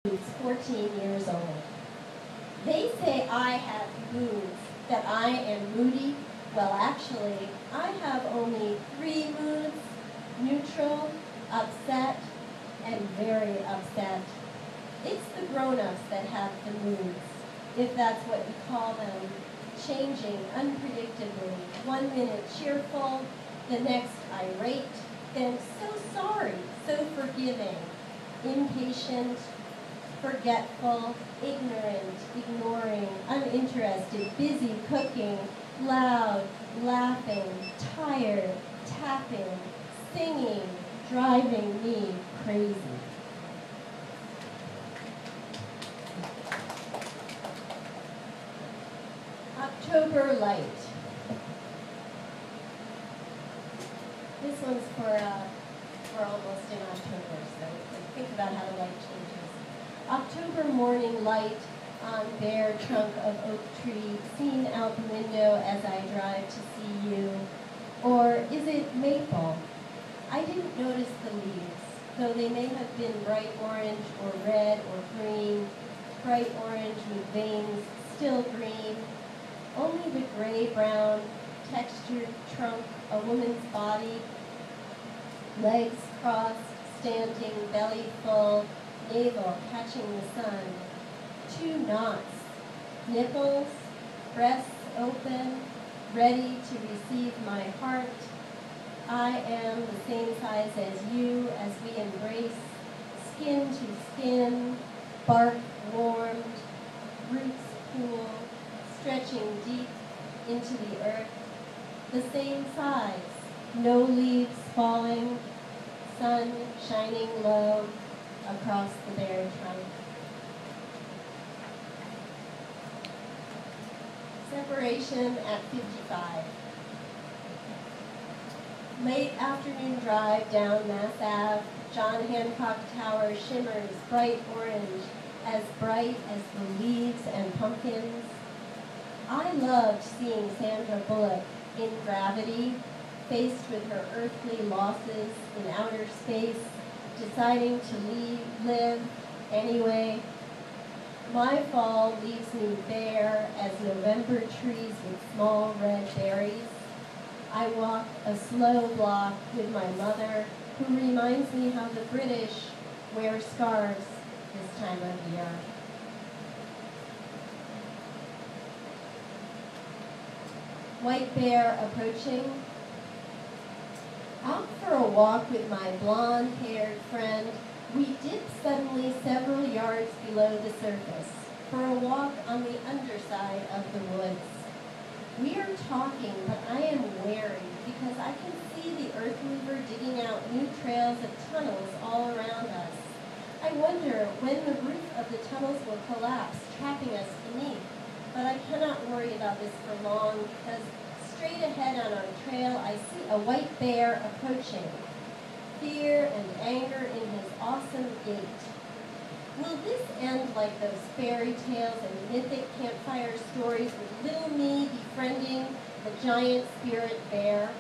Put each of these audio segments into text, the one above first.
who's 14 years old. They say I have moods, that I am moody. Well, actually, I have only 3 moods: neutral, upset, and very upset. It's the grown-ups that have the moods, if that's what you call them, changing unpredictably. 1 minute cheerful, the next irate, then so sorry, so forgiving, impatient, forgetful, ignorant, ignoring, uninterested, busy cooking, loud, laughing, tired, tapping, singing, driving me crazy. October light. This one's for we're almost in October, so think about how the light changes. October morning light on bare trunk of oak tree, seen out the window as I drive to see you. Or is it maple? I didn't notice the leaves, though they may have been bright orange or red or green, bright orange with veins, still green. Only the gray-brown, textured trunk, a woman's body, legs crossed, standing, belly full, navel catching the sun. 2 knots, nipples, breasts open, ready to receive my heart. I am the same size as you as we embrace, skin to skin, bark warmed, roots cool, stretching deep into the earth. The same size, no leaves falling, sun shining low across the bare trunk. Separation at 55. Late afternoon drive down Mass Ave. John Hancock Tower shimmers bright orange, as bright as the leaves and pumpkins. I loved seeing Sandra Bullock in Gravity, faced with her earthly losses in outer space, deciding to live anyway. My fall leaves me bare as November trees with small red berries. I walk a slow block with my mother, who reminds me how the British wear scarves this time of year. White bear approaching. Out for a walk with my blonde-haired friend, we dip suddenly several yards below the surface for a walk on the underside of the woods. We are talking, but I am wary because I can see the earth mover digging out new trails of tunnels all around us. I wonder when the roof of the tunnels will collapse, trapping us beneath. But I cannot worry about this for long because straight ahead on our trail I see a white bear approaching, fear and anger in his awesome gait. Will this end like those fairy tales and mythic campfire stories with little me befriending the giant spirit bear?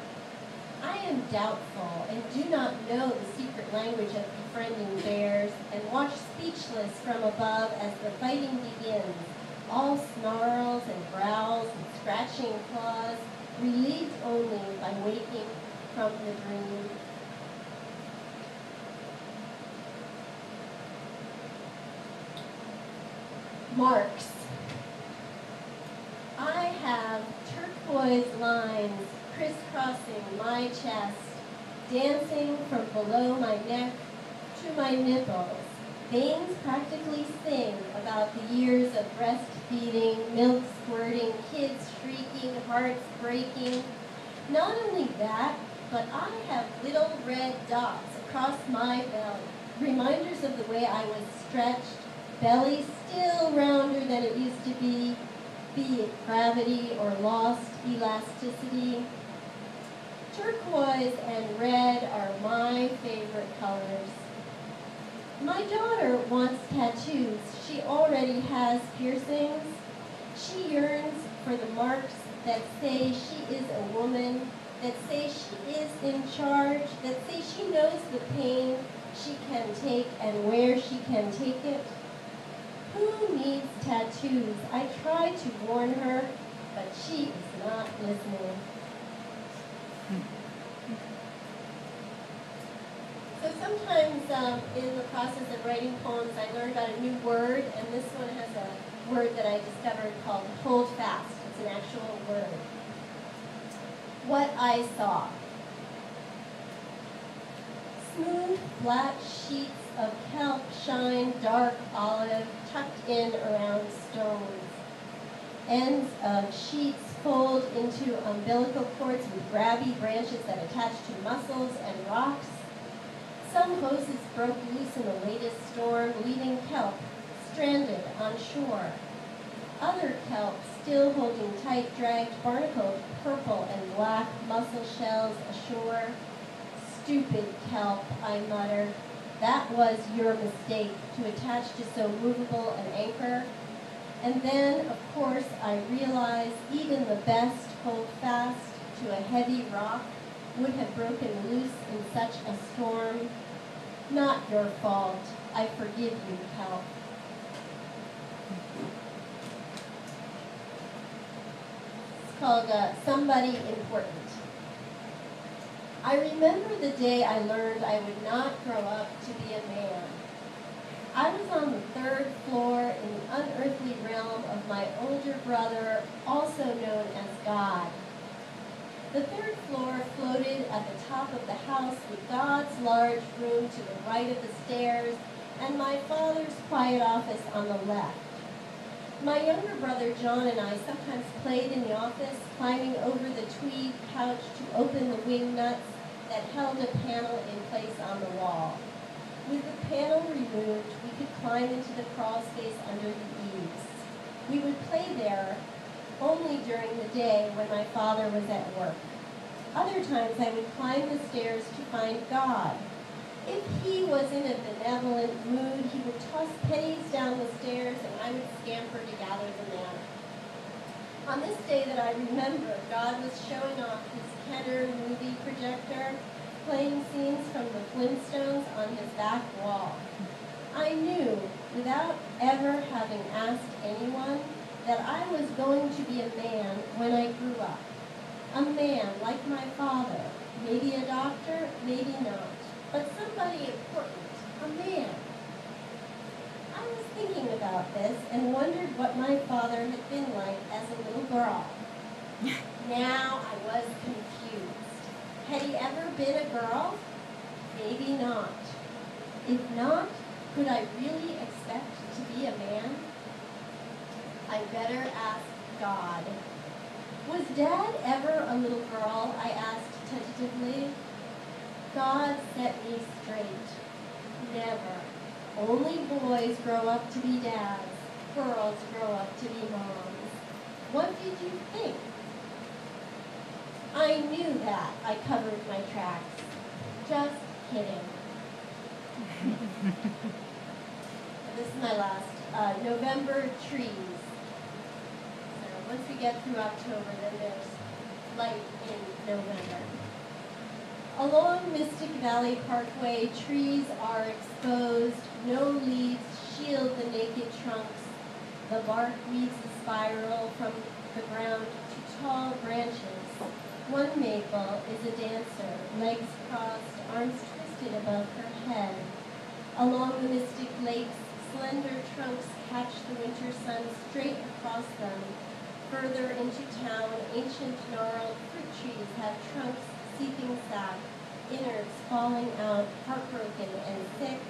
I am doubtful and do not know the secret language of befriending bears and watch speechless from above as the fighting begins, all snarls and growls and scratching claws, relieved only by waking from the dream. Marks. I have turquoise lines crisscrossing my chest, dancing from below my neck to my nipples. Veins practically sing about the years of breastfeeding, milk squirting, kids shrieking, hearts breaking. Not only that, but I have little red dots across my belly, reminders of the way I was stretched, belly still rounder than it used to be it gravity or lost elasticity. Turquoise and red are my favorite colors. My daughter wants tattoos. She already has piercings. She yearns for the marks that say she is a woman, that say she is in charge, that say she knows the pain she can take and where she can take it. Who needs tattoos? I tried to warn her, but she is not listening. So sometimes in the process of writing poems, I learn about a new word, and this one has a word that I discovered called hold fast. It's an actual word. What I saw. Smooth, flat sheets of kelp shine dark olive, tucked in around stones. Ends of sheets fold into umbilical cords with grabby branches that attach to mussels and rocks. Some hoses broke loose in the latest storm, leaving kelp stranded on shore. Other kelp, still holding tight, dragged barnacled purple and black mussel shells ashore. Stupid kelp, I muttered. That was your mistake, to attach to so movable an anchor. And then, of course, I realized even the best hold fast to a heavy rock would have broken loose in such a storm. Not your fault. I forgive you, kelp. It's called Somebody Important. I remember the day I learned I would not grow up to be a man. I was on the third floor in the unearthly realm of my older brother, also known as God. The third floor floated at the top of the house with God's large room to the right of the stairs and my father's quiet office on the left. My younger brother John and I sometimes played in the office, climbing over the tweed couch to open the wing nuts that held a panel in place on the wall. With the panel removed, we could climb into the crawl space under the eaves. We would play there only during the day when my father was at work. Other times I would climb the stairs to find God. If he was in a benevolent mood, he would toss pennies down the stairs and I would scamper to gather the manna. On this day that I remember, God was showing off his Kenner movie projector, playing scenes from the Flintstones on his back wall. I knew, without ever having asked anyone, that I was going to be a man when I grew up. A man like my father, maybe a doctor, maybe not, but somebody important, a man. I was thinking about this and wondered what my father had been like as a little girl. Now I was confused. Had he ever been a girl? Maybe not. If not, could I really expect to be a man? I'd better ask God. Was Dad ever a little girl? I asked tentatively. God set me straight. Never. Only boys grow up to be dads. Girls grow up to be moms. What did you think? I knew that. I covered my tracks. Just kidding. This is my last. November trees. So once we get through October, then there's light in November. Along Mystic Valley Parkway, trees are exposed. No leaves shield the naked trunks. The bark weaves a spiral from the ground to tall branches. One maple is a dancer, legs crossed, arms twisted above her head. Along the mystic lakes, slender trunks catch the winter sun straight across them. Further into town, ancient gnarled fruit trees have trunks seeping sap, innards falling out, heartbroken and thick.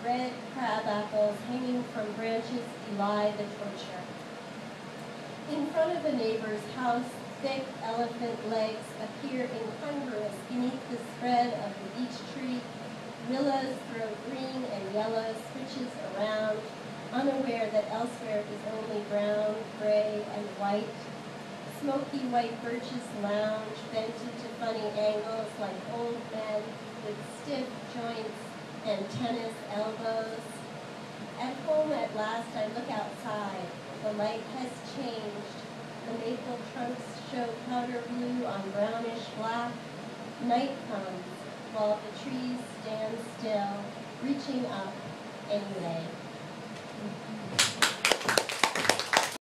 Red crab apples hanging from branches belie the torture. In front of a neighbor's house, thick elephant legs appear incongruous beneath the spread of the beech tree. Willows throw green and yellow switches around, unaware that elsewhere is only brown, gray, and white. Smoky white birches lounge, bent into funny angles like old men with stiff joints and tennis elbows. At home at last I look outside. The light has changed. The maple trunks show powder blue on brownish black. Night comes while the trees stand still, reaching up anyway.